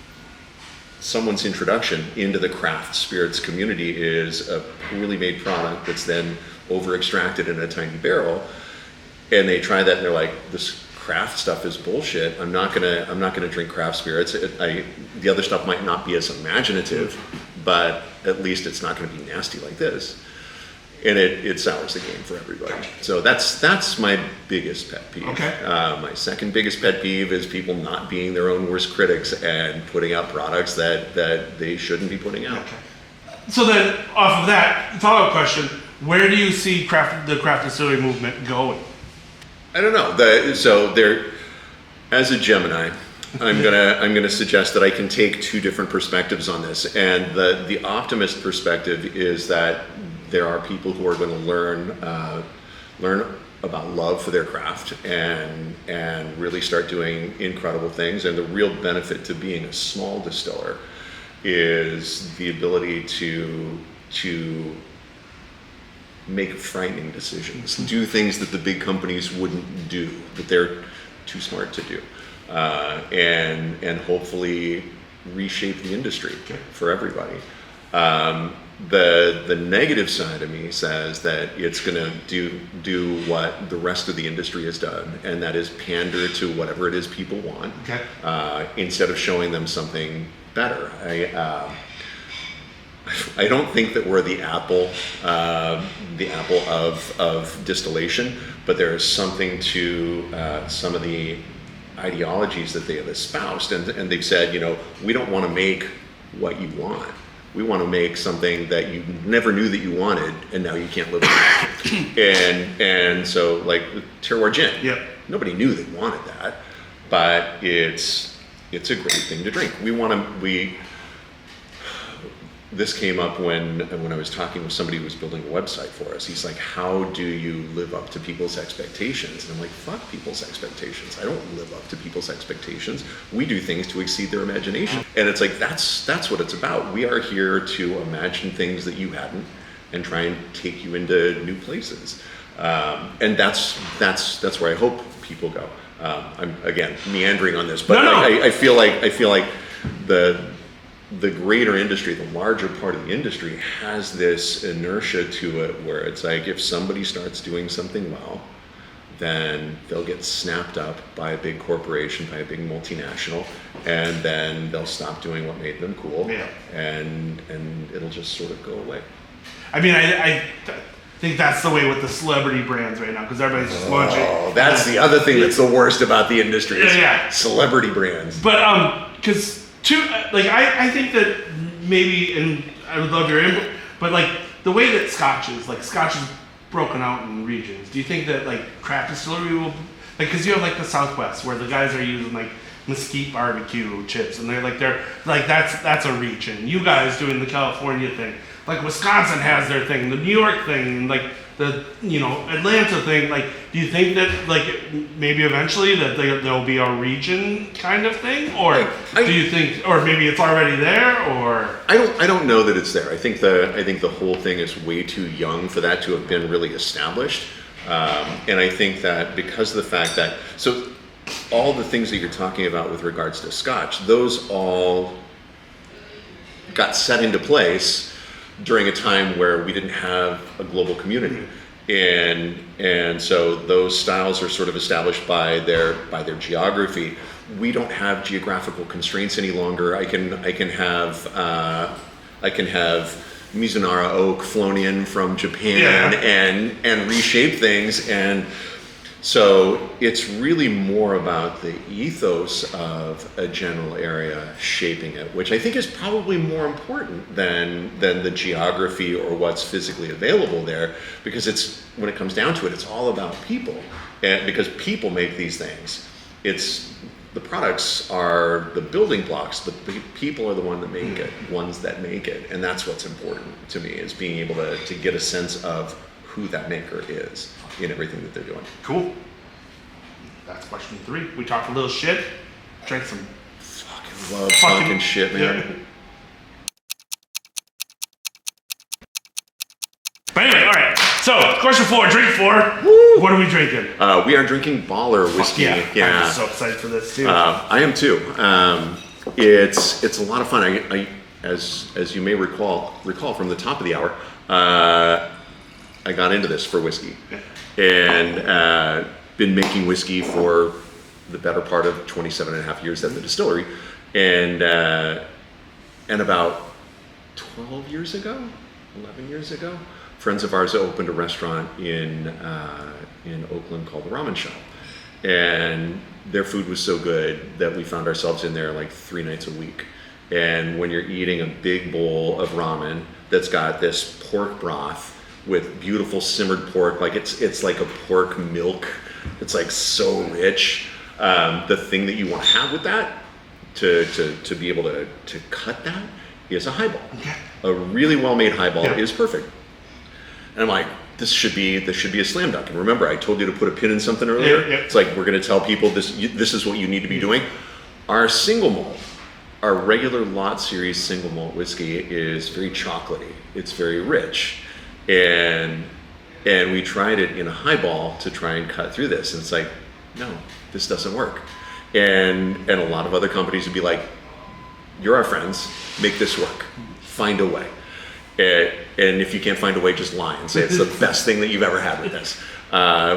someone's introduction into the craft spirits community is a poorly made product that's then over extracted in a tiny barrel, and they try that and they're like, this craft stuff is bullshit. I'm not gonna drink craft spirits. The other stuff might not be as imaginative, but at least it's not gonna be nasty like this. And it sours the game for everybody. So that's my biggest pet peeve. Okay. My second biggest pet peeve is people not being their own worst critics and putting out products that they shouldn't be putting out. Okay. So then, off of that, follow-up question: where do you see the craft distillery movement going? I don't know. As a Gemini, I'm gonna suggest that I can take 2 different perspectives on this. And the optimist perspective is that there are people who are going to learn about love for their craft and really start doing incredible things. And the real benefit to being a small distiller is the ability to make frightening decisions, do things that the big companies wouldn't do, that they're too smart to do, and hopefully reshape the industry for everybody. The negative side of me says that it's going to do what the rest of the industry has done, and that is pander to whatever it is people want, instead of showing them something better. I don't think that we're the apple of distillation, but there is something to some of the ideologies that they have espoused, and they've said, we don't want to make what you want. We want to make something that you never knew that you wanted, and now you can't live without. And so, like terroir gin, Yep. nobody knew they wanted that, but it's a great thing to drink. This came up when I was talking with somebody who was building a website for us. He's like, how do you live up to people's expectations? And I'm like, fuck people's expectations. I don't live up to people's expectations. We do things to exceed their imagination. And it's like, that's what it's about. We are here to imagine things that you hadn't and try and take you into new places. And that's where I hope people go. I'm, again, meandering on this, but No. I feel like the greater industry, the larger part of the industry has this inertia to it where it's like if somebody starts doing something well, then they'll get snapped up by a big corporation, by a big multinational, and then they'll stop doing what made them cool, Yeah. and it'll just sort of go away. I mean, I think that's the way with the celebrity brands right now, because everybody's just launching. Oh, that's the other thing that's the worst about the industry is Yeah. celebrity brands. But because I think that maybe, and I would love your input, but like the way that Scotch is broken out in regions. Do you think that like craft distillery will, like, because you have like the Southwest where the guys are using like mesquite barbecue chips, and they're like that's a region. You guys doing the California thing, like Wisconsin has their thing, the New York thing, and like the Atlanta thing. Like, do you think that like maybe eventually that there'll be a region kind of thing, or do you think, or maybe it's already there, or I don't know that it's there. I think the whole thing is way too young for that to have been really established, and I think that because of the fact that all the things that you're talking about with regards to Scotch, those all got set into place during a time where we didn't have a global community, and so those styles are sort of established by their geography. We don't have geographical constraints any longer. I can have Mizunara oak flown in from Japan and reshape things, and so it's really more about the ethos of a general area shaping it, which I think is probably more important than the geography or what's physically available there, because when it comes down to it, it's all about people, and because people make these things. The products are the building blocks, but the people are the ones that make it, and that's what's important to me, is being able to get a sense of who that maker is in everything that they're doing. cool. That's question 3. We talked a little shit, drank some Fucking love talking shit, man. Yeah. But anyway, all right. So, question 4, drink 4. Woo! What are we drinking? We are drinking Baller whiskey. I'm so excited for this too. I am too. It's a lot of fun. I as you may recall from the top of the hour, I got into this for whiskey, and been making whiskey for the better part of 27 and a half years at the distillery, and about 11 years ago, friends of ours opened a restaurant in Oakland called the Ramen Shop, and their food was so good that we found ourselves in there like 3 nights a week. And when you're eating a big bowl of ramen that's got this pork broth with beautiful simmered pork, like it's like a pork milk, it's like so rich. The thing that you want to have with that to be able to cut that is a highball. Okay. A really well-made highball Yeah. is perfect. And I'm like, this should be a slam dunk. And remember, I told you to put a pin in something earlier. Yeah. It's like, we're going to tell people this is what you need to be doing. Our single malt, our regular lot series single malt whiskey is very chocolatey. It's very rich, and we tried it in a highball to try and cut through this. And it's like, no, this doesn't work. And a lot of other companies would be like, you're our friends, make this work, find a way. And if you can't find a way, just lie and say it's the best thing that you've ever had with this.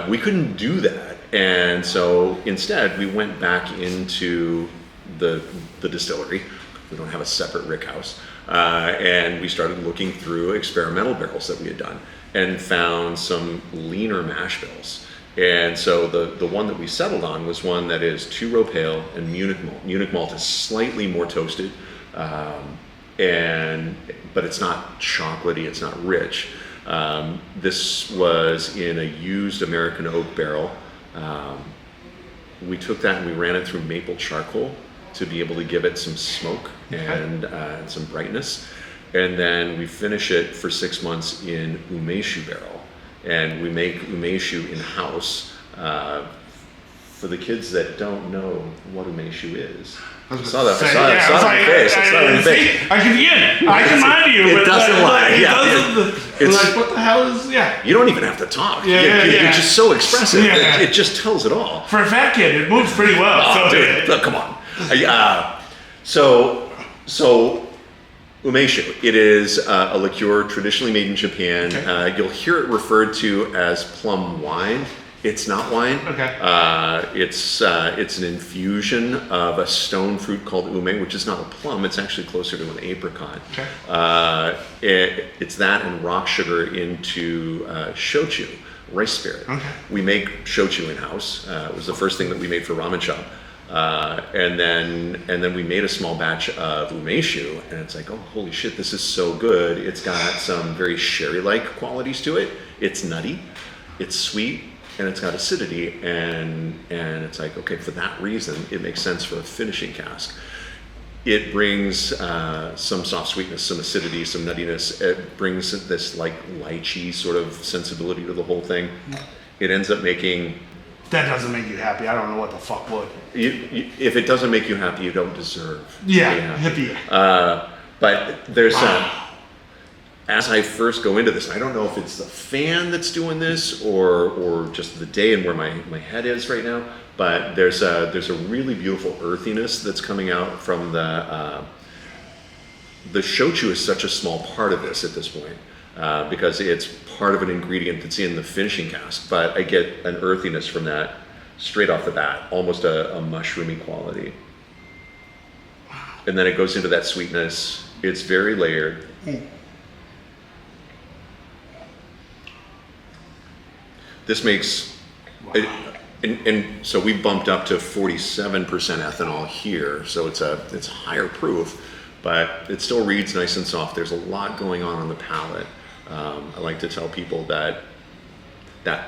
We couldn't do that. And so instead, we went back into the distillery. We don't have a separate rick house. And we started looking through experimental barrels that we had done and found some leaner mash bills. And so the one that we settled on was one that is 2-row pale and Munich malt. Munich malt is slightly more toasted, but it's not chocolatey, it's not rich. This was in a used American oak barrel. We took that and we ran it through maple charcoal to be able to give it some smoke and some brightness. And then we finish it for 6 months in umeshu barrel. And we make umeshu in-house. For the kids that don't know what umeshu is, I saw that on your face. I can mind you. It doesn't lie. It's like, what the hell is, You don't even have to talk. You're just so expressive. Yeah. It just tells it all. For a fat kid, it moves pretty well. Oh, dude, look, come on. So umeshu, it is a liqueur traditionally made in Japan. Okay. You'll hear it referred to as plum wine. It's not wine. Okay. It's an infusion of a stone fruit called ume, which is not a plum. It's actually closer to an apricot. Okay. It's that and rock sugar into shochu, rice spirit. Okay. We make shochu in house. It was the first thing that we made for ramen shop. And then we made a small batch of umeshu, and it's like, oh, holy shit, this is so good. It's got some very sherry-like qualities to it. It's nutty, it's sweet, and it's got acidity, and it's like, okay, for that reason, it makes sense for a finishing cask. It brings some soft sweetness, some acidity, some nuttiness. It brings this like lychee sort of sensibility to the whole thing. It ends up making... That doesn't make you happy. I don't know what the fuck would. If it doesn't make you happy, you don't deserve. Yeah, hippie. But there's as I first go into this, I don't know if it's the fan that's doing this or just the day and where my head is right now. But there's a really beautiful earthiness that's coming out from the shochu is such a small part of this at this point. Because it's part of an ingredient that's in the finishing cask, but I get an earthiness from that straight off the bat, almost a mushroomy quality. And then it goes into that sweetness. It's very layered. This makes, and so we bumped up to 47% ethanol here, so it's higher proof, but it still reads nice and soft. There's a lot going on the palate. I like to tell people that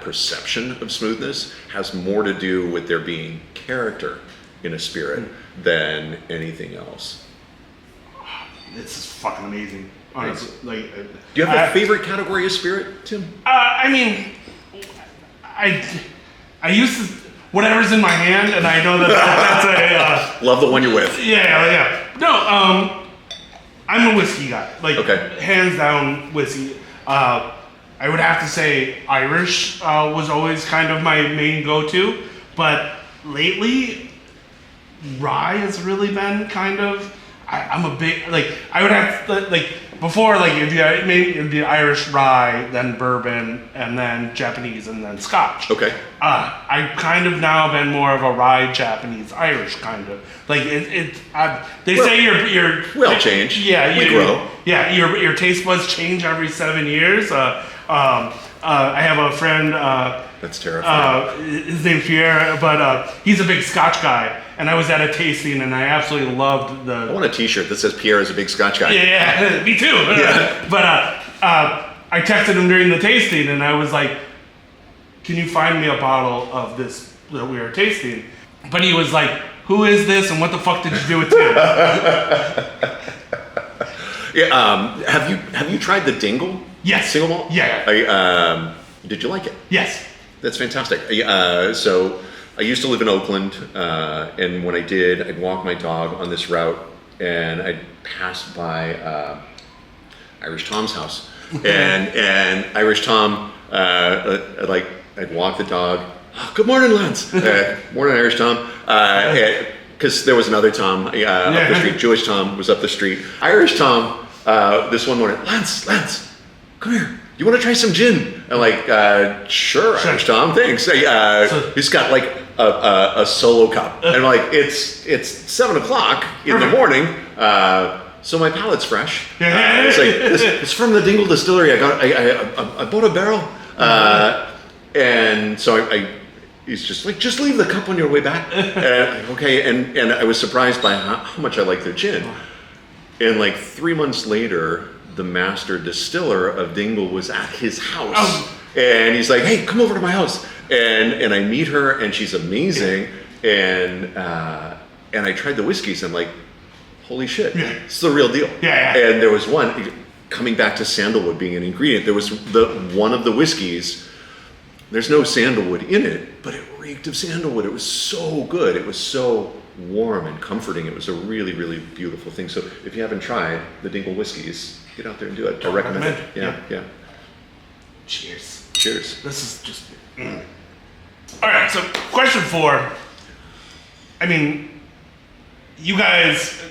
perception of smoothness has more to do with there being character in a spirit than anything else. This is fucking amazing. Honestly, like. Do you have a favorite category of spirit, Tim? I mean, I used to whatever's in my hand, and I know that's a. Love the one you're with. Yeah. No, I'm a whiskey guy. Like, okay. Hands down whiskey. I would have to say Irish was always kind of my main go-to, but lately rye has really been kind of. I'm a big I would have to, before it'd be Irish rye, then bourbon, and then Japanese, and then Scotch. Okay. I've kind of now been more of a rye, Japanese, Irish kind of they say your we all change. Yeah, we grow. Yeah, your taste buds change every 7 years. I have a friend. That's terrifying. His name's Pierre, but he's a big Scotch guy. And I was at a tasting, and I absolutely loved the. I want a T-shirt that says Pierre is a big Scotch guy. Yeah, me too. Yeah. But I texted him during the tasting, and I was like, "Can you find me a bottle of this that we were tasting?" But he was like, "Who is this, and what the fuck did you do with Tim?" Yeah. Have you tried the Dingle? Yes. Single malt? Yeah. Did you like it? Yes. That's fantastic. So I used to live in Oakland, and when I did, I'd walk my dog on this route, and I'd pass by Irish Tom's house, and Irish Tom, I'd walk the dog. Oh, good morning, Lance. Morning, Irish Tom. Because there was another Tom up the street. Jewish Tom was up the street. Irish Tom, this one morning, Lance, come here. You want to try some gin? I'm sure, Irish Tom, thanks. He's got a solo cup. And I'm like, it's 7:00 in the morning, so my palate's fresh. It's like, it's from the Dingle Distillery. I bought a barrel. And so he's just like, just leave the cup on your way back. Okay, and I was surprised by how much I like their gin. And like 3 months later, the master distiller of Dingle was at his house. Oh. And he's like, hey, come over to my house. And I meet her, and she's amazing. And I tried the whiskeys. I'm like, holy shit, it's the real deal. Yeah. And there was one, coming back to sandalwood being an ingredient, there was one of the whiskeys, there's no sandalwood in it, but it reeked of sandalwood. It was so good. It was so warm and comforting. It was a really, really beautiful thing. So if you haven't tried the Dingle whiskeys, get out there and do it. I recommend it. Yeah. Cheers. Cheers. This is just... All right, so question 4. I mean, you guys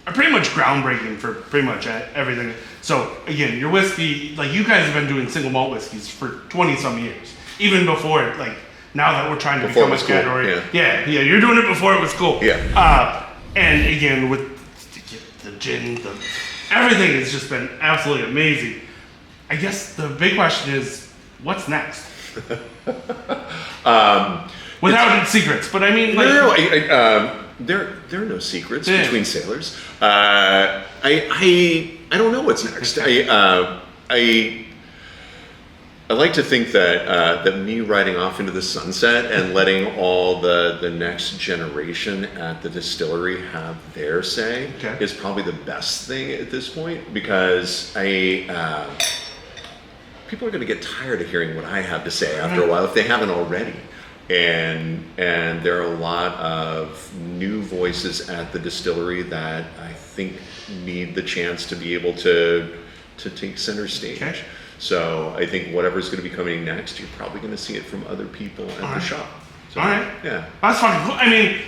are pretty much groundbreaking for pretty much everything. So again, your whiskey, like you guys have been doing single malt whiskeys for 20 some years, even before it, like now that we're trying to Before become it a was cool, category. Yeah, you're doing it before it was cool. Yeah. And again, with the gin, everything has just been absolutely amazing. I guess the big question is, what's next? Without secrets, but I mean, like, No. There are no secrets between sailors. I don't know what's next. I like to think that me riding off into the sunset and letting all the next generation at the distillery have their say is probably the best thing at this point, because people are going to get tired of hearing what I have to say after a while if they haven't already. And there are a lot of new voices at the distillery that I think need the chance to be able to take center stage. Okay. So I think whatever's going to be coming next, you're probably going to see it from other people at the shop. So, all right. Yeah. That's fucking cool. I mean,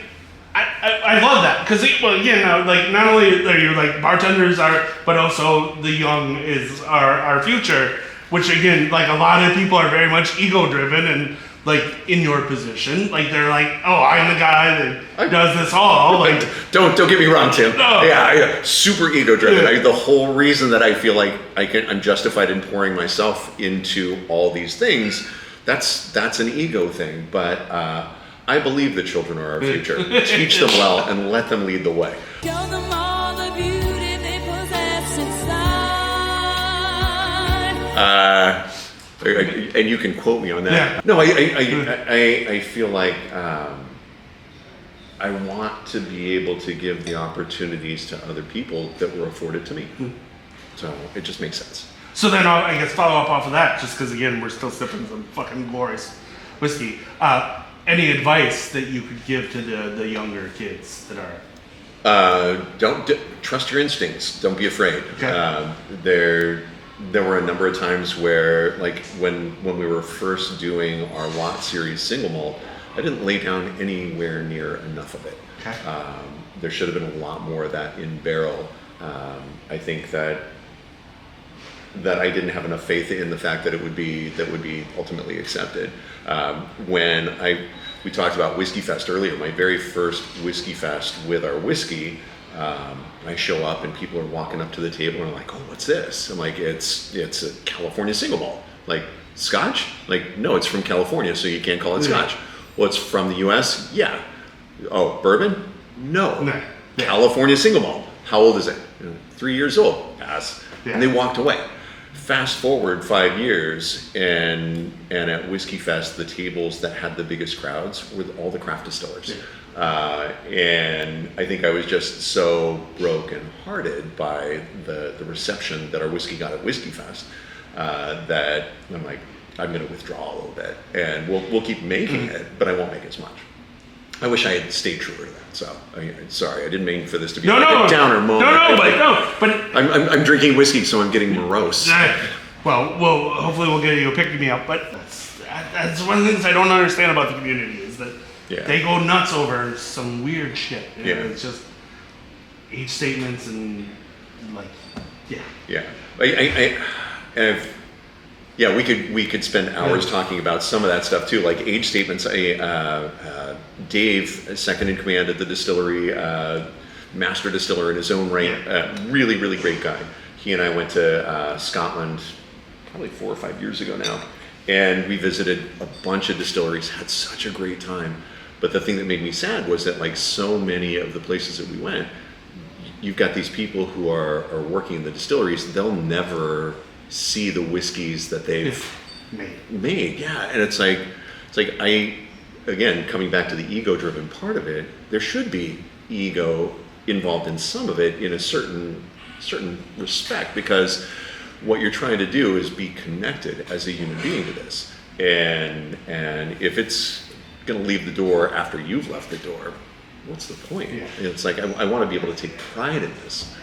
I love that, because like not only are you like bartenders but also the young is our future. Which again, like a lot of people are very much ego driven, and like in your position, like they're like, oh, I'm the guy that does this all. Like, don't get me wrong, Tim. No. Yeah, super ego driven. Yeah. The whole reason that I feel like I'm justified in pouring myself into all these things, that's an ego thing. But I believe the children are our future. Teach them well and let them lead the way. Show them all the beauty they possess inside. And you can quote me on that. Yeah. No, I feel like I want to be able to give the opportunities to other people that were afforded to me. So it just makes sense. so then I guess follow up off of that, just because again we're still sipping some fucking glorious whiskey. Any advice that you could give to the younger kids that are? Don't trust your instincts. Don't be afraid. Okay. There were a number of times where, like when we were first doing our lot series single malt, I didn't lay down anywhere near enough of it. Okay. There should have been a lot more of that in barrel. I think that I didn't have enough faith in the fact that it would be ultimately accepted. When we talked about Whiskey Fest earlier, my very first Whiskey Fest with our whiskey. I show up and people are walking up to the table and are like, oh, what's this? I'm like, it's a California single malt. Like, Scotch? Like, no, it's from California, so you can't call it Scotch. Well, it's from the US? Yeah. Oh, bourbon? No. No. Yeah. California single malt. How old is it? 3 years old. Pass. Yeah. And they walked away. Fast forward 5 years, and at Whiskey Fest, the tables that had the biggest crowds were all the craft distillers. Yeah. And I think I was just so broken-hearted by the reception that our whiskey got at Whiskey Fest that I'm like, I'm going to withdraw a little bit, and we'll keep making it, but I won't make as much. I wish I had stayed truer to that. So, sorry, I didn't mean for this to be a downer moment. But I'm drinking whiskey, so I'm getting morose. Well, hopefully we'll get you a pick-me-up. But that's one of the things I don't understand about the community is that they go nuts over some weird shit. Yeah. It's just age statements and like, Yeah. We could spend hours talking about some of that stuff too, like age statements. Dave, second in command at the distillery, master distiller in his own right, really, really great guy. He and I went to Scotland probably 4 or 5 years ago now, and we visited a bunch of distilleries, had such a great time. But the thing that made me sad was that like so many of the places that we went, you've got these people who are working in the distilleries. They'll never see the whiskeys that they've made. Yeah, and it's like again, coming back to the ego-driven part of it, there should be ego involved in some of it in a certain respect, because what you're trying to do is be connected as a human being to this. And if it's going to leave the door after you've left the door, what's the point? Yeah. It's like I want to be able to take pride in this.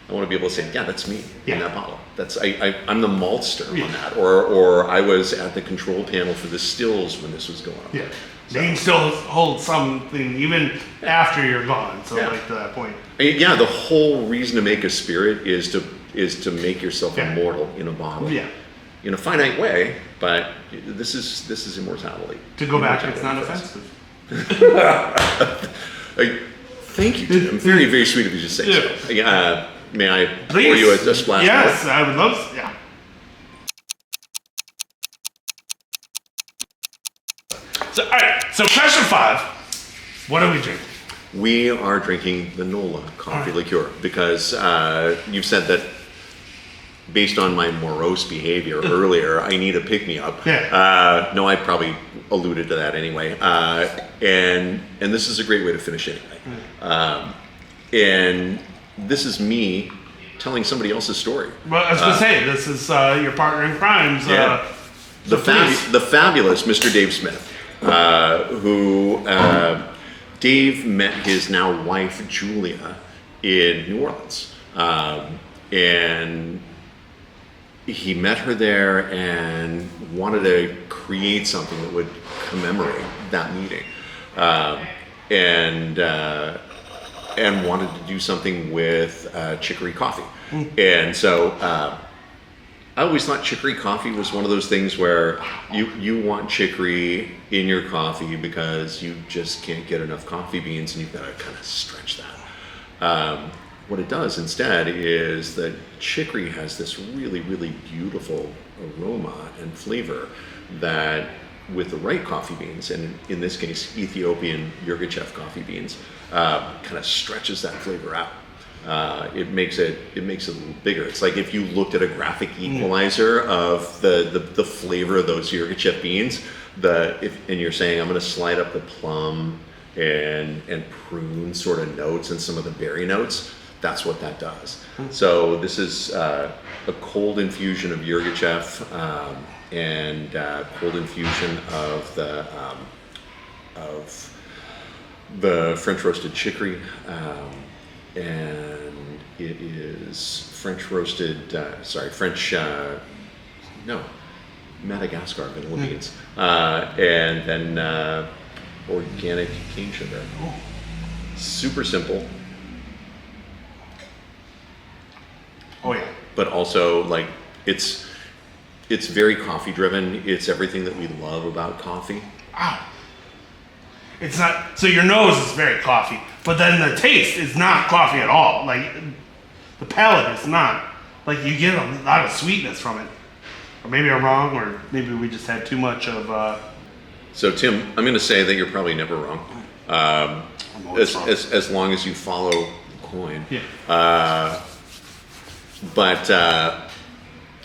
I want to be able to say, yeah, that's me in that bottle. That's I'm the maltster on that, or I was at the control panel for the stills when this was going on. Yeah. Name still holds something even after you're gone. So like to that point. Yeah, the whole reason to make a spirit is to make yourself immortal in a bottle. Yeah. In a finite way, but this is immortality. To go back, it's not offensive. Thank you, Tim. Very, very sweet of you to say so. May I pour you a splash? Yes, I would love to. Yeah. So, all right. So, question 5. What are we drinking? We are drinking the Nola coffee liqueur because you've said that based on my morose behavior earlier, I need a pick-me-up. Yeah. No, I probably alluded to that anyway. And this is a great way to finish anyway. And this is me telling somebody else's story. Well, I was going to say, this is your partner in crimes. The fabulous Mr. Dave Smith, who Dave met his now wife, Julia, in New Orleans. And he met her there and wanted to create something that would commemorate that meeting. And wanted to do something with chicory coffee. And so I always thought chicory coffee was one of those things where you want chicory in your coffee because you just can't get enough coffee beans and you've got to kind of stretch that. What it does instead is that chicory has this really, really beautiful aroma and flavor that with the right coffee beans, and in this case, Ethiopian Yirgacheffe coffee beans, kind of stretches that flavor out. It makes it a little bigger. It's like if you looked at a graphic equalizer of the flavor of those Yirgacheffe beans, and you're saying I'm going to slide up the plum and prune sort of notes and some of the berry notes. That's what that does. So this is a cold infusion of Yirgacheffe and cold infusion of the French roasted chicory, and it is Madagascar vanilla beans, and then organic cane sugar. Super simple. Oh yeah. But also like it's very coffee driven. It's everything that we love about coffee. Wow. It's not, so your nose is very coffee, but then the taste is not coffee at all. Like the palate is not, like you get a lot of sweetness from it. Or maybe I'm wrong, or maybe we just had too much of So Tim, I'm going to say that you're probably never wrong. As long as you follow the coin. Yeah. But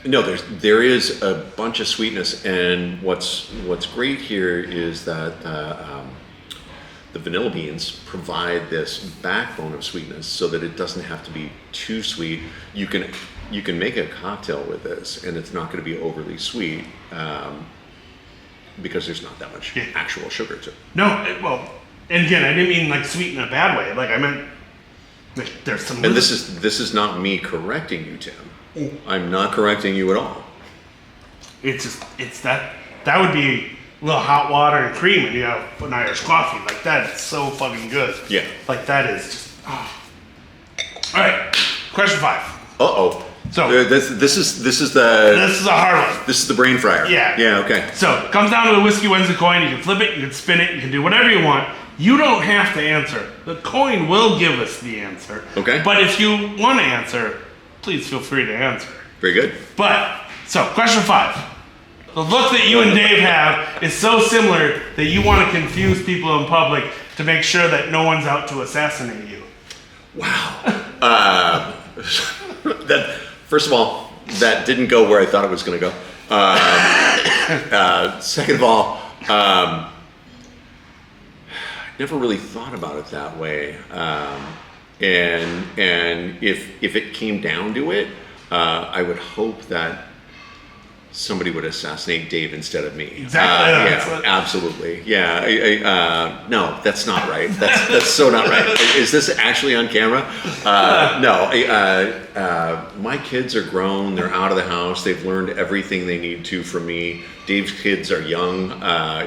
no, there is a bunch of sweetness, and what's great here is that the vanilla beans provide this backbone of sweetness, so that it doesn't have to be too sweet. You can make a cocktail with this, and it's not going to be overly sweet because there's not that much actual sugar to it. No, well, and again, I didn't mean like sweet in a bad way. Like I meant there's some. And this is not me correcting you, Tim. I'm not correcting you at all. It's that would be a little hot water and cream, and you have an Irish coffee like that. It's so fucking good. Yeah. Like that is just. Oh. All right, question 5. So this is a hard one. This is the brain fryer. Yeah. Yeah. Okay. So it comes down to a Whiskey Wednesday coin. You can flip it, you can spin it, you can do whatever you want. You don't have to answer. The coin will give us the answer. Okay. But if you want to answer, please feel free to answer. Very good. But so question 5. The look that you and Dave have is so similar that you want to confuse people in public to make sure that no one's out to assassinate you. Wow. That first of all, that didn't go where I thought it was going to go. Second of all, never really thought about it that way. And if it came down to it, I would hope that somebody would assassinate Dave instead of me. Exactly. Yeah, absolutely. Yeah. No, that's not right. That's so not right. Is this actually on camera? No. My kids are grown. They're out of the house. They've learned everything they need to from me. Dave's kids are young.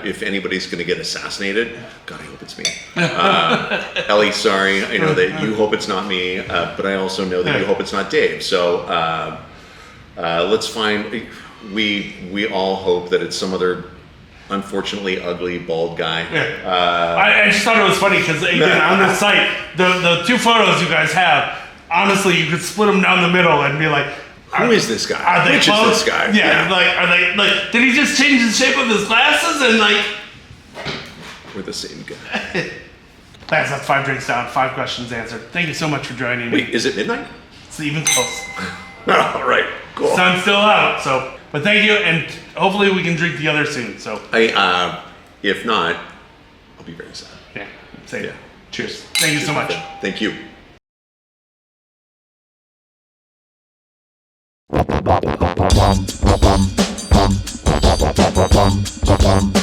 If anybody's going to get assassinated, God, I hope it's me. Ellie, sorry. I know that you hope it's not me, but I also know that you hope it's not Dave. So let's find. We all hope that it's some other unfortunately ugly bald guy. I just thought it was funny because again on the site, the two photos you guys have, honestly, you could split them down the middle and be like, who is this guy? Are they Which close? is this guy? Yeah, like are they like? Did he just change the shape of his glasses and like? We're the same guy. That's 5 drinks down, 5 questions answered. Thank you so much for joining me. Wait, is it midnight? It's even close. All right, cool. Sun's still out, so. But thank you, and hopefully we can drink together soon. So. If not, I'll be very sad. Yeah. Say it. Cheers. Thank you so much. Thank you. Bum, bum, bum, bum, bum, bum, bum, bum, bum, bum, bum, bum.